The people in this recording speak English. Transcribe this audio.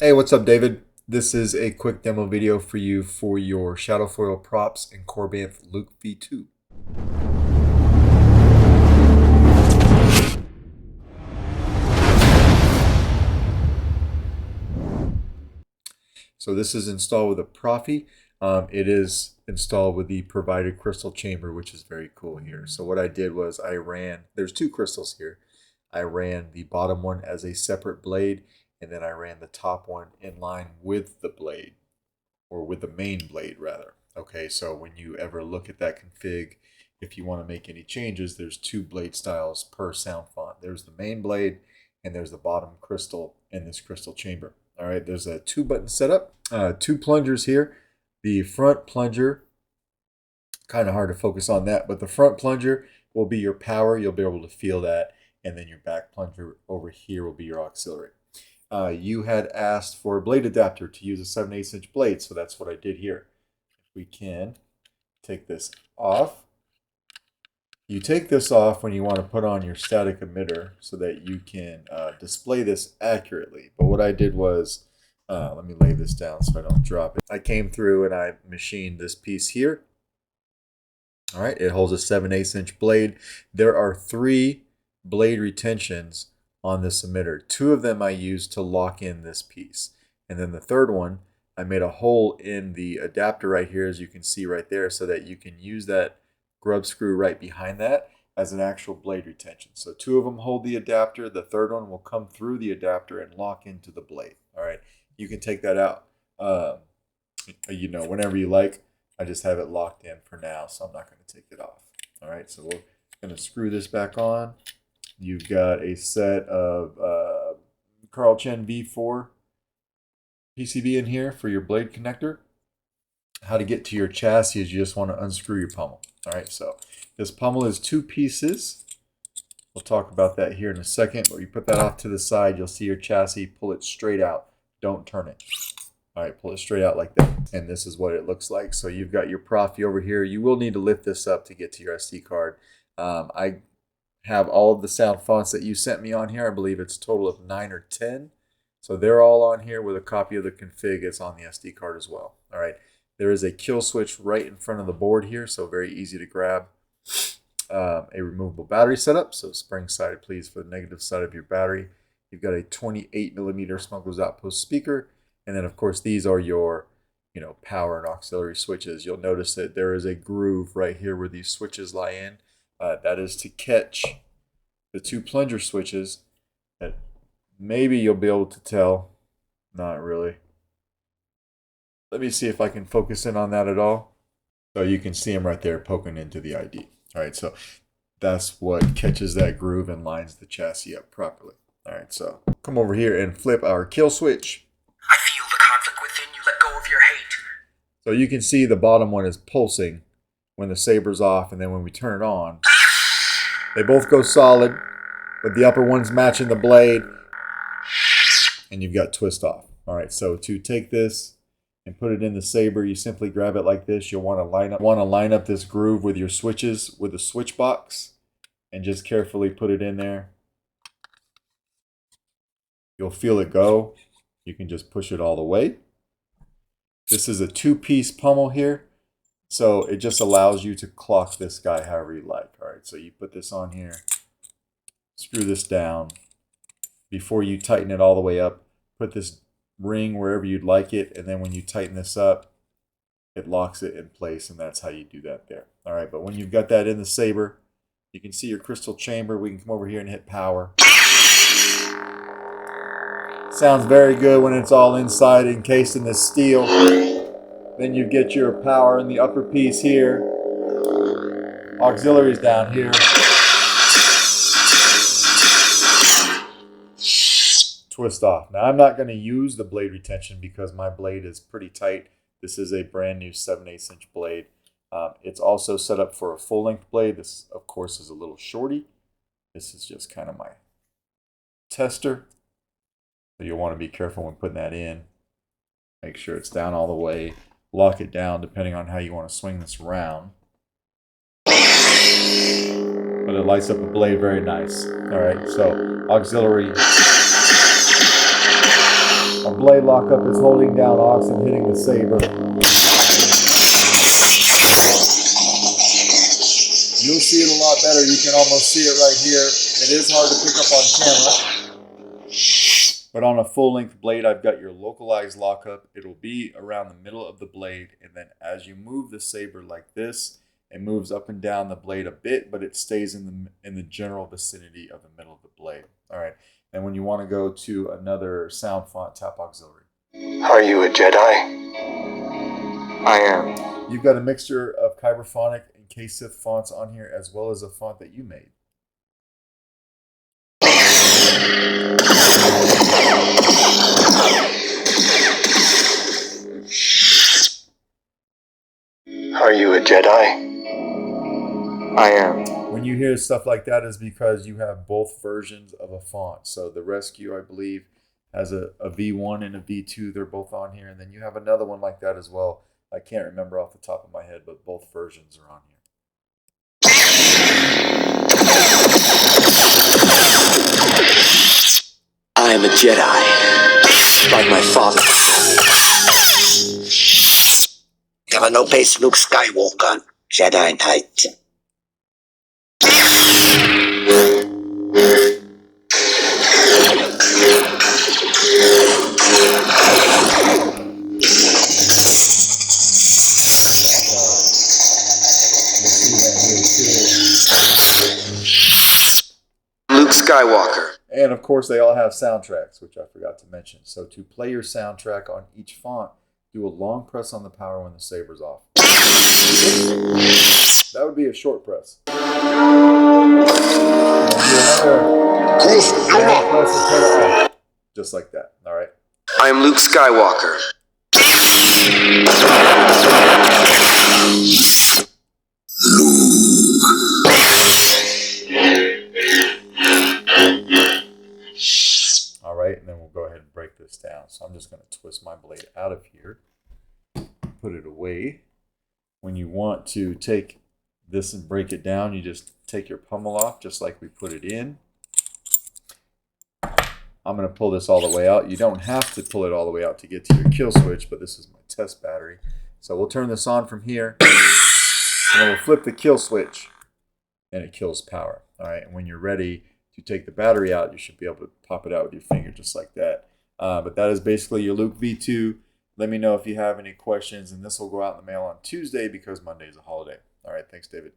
Hey, what's up, David? This is a quick demo video for you for your Shadow Foil props in Corbanth Luke V2. So this is installed with a Proffie. It is installed with the provided crystal chamber, which is very cool here. So what I did was there's two crystals here. I ran the bottom one as a separate blade, and then I ran the top one in line with the blade, or with the main blade rather. Okay, so when you ever look at that config, if you want to make any changes, there's two blade styles per sound font. There's the main blade and there's the bottom crystal in this crystal chamber. All right, there's a 2-button setup, two plungers here. The front plunger, kind of hard to focus on that, but the front plunger will be your power. You'll be able to feel that. And then your back plunger over here will be your auxiliary. You had asked for a blade adapter to use a 7/8" blade, so that's what I did here. We can take this off. You take this off when you want to put on your static emitter so that you can display this accurately. But what I did was, let me lay this down so I don't drop it. I came through and I machined this piece here. All right, it holds a 7/8" blade. There are 3 blade retentions on this emitter. 2 of them I used to lock in this piece. And then the third one, I made a hole in the adapter right here, as you can see right there, so that you can use that grub screw right behind that as an actual blade retention. So 2 of them hold the adapter. The third one will come through the adapter and lock into the blade. All right, you can take that out, whenever you like. I just have it locked in for now, so I'm not going to take it off. All right, so we're going to screw this back on. You've got a set of Carl Chen V4 PCB in here for your blade connector. How to get to your chassis is you just want to unscrew your pommel. All right, so this pommel is 2 pieces. We'll talk about that here in a second, but you put that off to the side, you'll see your chassis. Pull it straight out. Don't turn it. All right, pull it straight out like that. And this is what it looks like. So you've got your Proffie over here. You will need to lift this up to get to your SD card. I have all of the sound fonts that you sent me on here. I believe it's a total of 9 or 10. So they're all on here with a copy of the config. It's on the SD card as well. All right. There is a kill switch right in front of the board here, so very easy to grab. A removable battery setup, so spring-sided, please, for the negative side of your battery. You've got a 28mm Smuggler's Outpost speaker, and then, of course, these are your power and auxiliary switches. You'll notice that there is a groove right here where these switches lie in. That is to catch the 2 plunger switches that maybe you'll be able to tell. Not really. Let me see if I can focus in on that at all. So you can see them right there poking into the ID. All right, so that's what catches that groove and lines the chassis up properly. All right, so come over here and flip our kill switch. I feel the conflict within you. Let go of your hate. So you can see the bottom one is pulsing when the saber's off, and then when we turn it on, they both go solid, but the upper one's matching the blade, and you've got twist off. All right, so to take this and put it in the saber, you simply grab it like this. You'll want to line up this groove with your switches with the switch box, and just carefully put it in there. You'll feel it go. You can just push it all the way. This is a 2-piece pommel here, so it just allows you to clock this guy however you like. All right, so you put this on here, screw this down. Before you tighten it all the way up, put this ring wherever you'd like it, and then when you tighten this up, it locks it in place, and that's how you do that there. All right, but when you've got that in the saber, you can see your crystal chamber. We can come over here and hit power. Sounds very good when it's all inside, encased in this steel. Then you get your power in the upper piece here. Auxiliaries down here. Twist off. Now I'm not going to use the blade retention because my blade is pretty tight. This is a brand new 7/8" blade. It's also set up for a full-length blade. This, of course, is a little shorty. This is just kind of my tester. So you'll want to be careful when putting that in. Make sure it's down all the way. Lock it down depending on how you want to swing this around. But it lights up the blade very nice. All right, so auxiliary blade lockup is holding down Ox and hitting the saber. You'll see it a lot better. You can almost see it right here. It is hard to pick up on camera. But on a full-length blade, I've got your localized lockup. It'll be around the middle of the blade. And then as you move the saber like this, it moves up and down the blade a bit, but it stays in the general vicinity of the middle of the blade. All right. And when you want to go to another sound font, tap auxiliary. Are you a Jedi? I am. You've got a mixture of Kyberphonic and K-Sith fonts on here, as well as a font that you made. Are you a Jedi? I am. When you hear stuff like that is because you have both versions of a font. So the Rescue, I believe, has a V1 and a V2. They're both on here. And then you have another one like that as well. I can't remember off the top of my head, but both versions are on here. I am a Jedi, like my father. Have no base, Luke Skywalker, Jedi Knight. Luke Skywalker. And of course, they all have soundtracks, which I forgot to mention. So to play your soundtrack on each font, do a long press on the power when the saber's off. That would be a short press. And do another press and turn it off. Just like that. All right. I am Luke Skywalker. All right, and then we'll go ahead and break this down. So I'm just going to twist my blade out of here, put it away. When you want to take this and break it down, you just take your pummel off just like we put it in. I'm going to pull this all the way out. You don't have to pull it all the way out to get to your kill switch, but this is my test battery. So we'll turn this on from here, and then we'll flip the kill switch, and it kills power. All right, and when you're ready to take the battery out, you should be able to pop it out with your finger just like that. But that is basically your Luke V2. Let me know if you have any questions, and this will go out in the mail on Tuesday because Monday is a holiday. All right, thanks, David.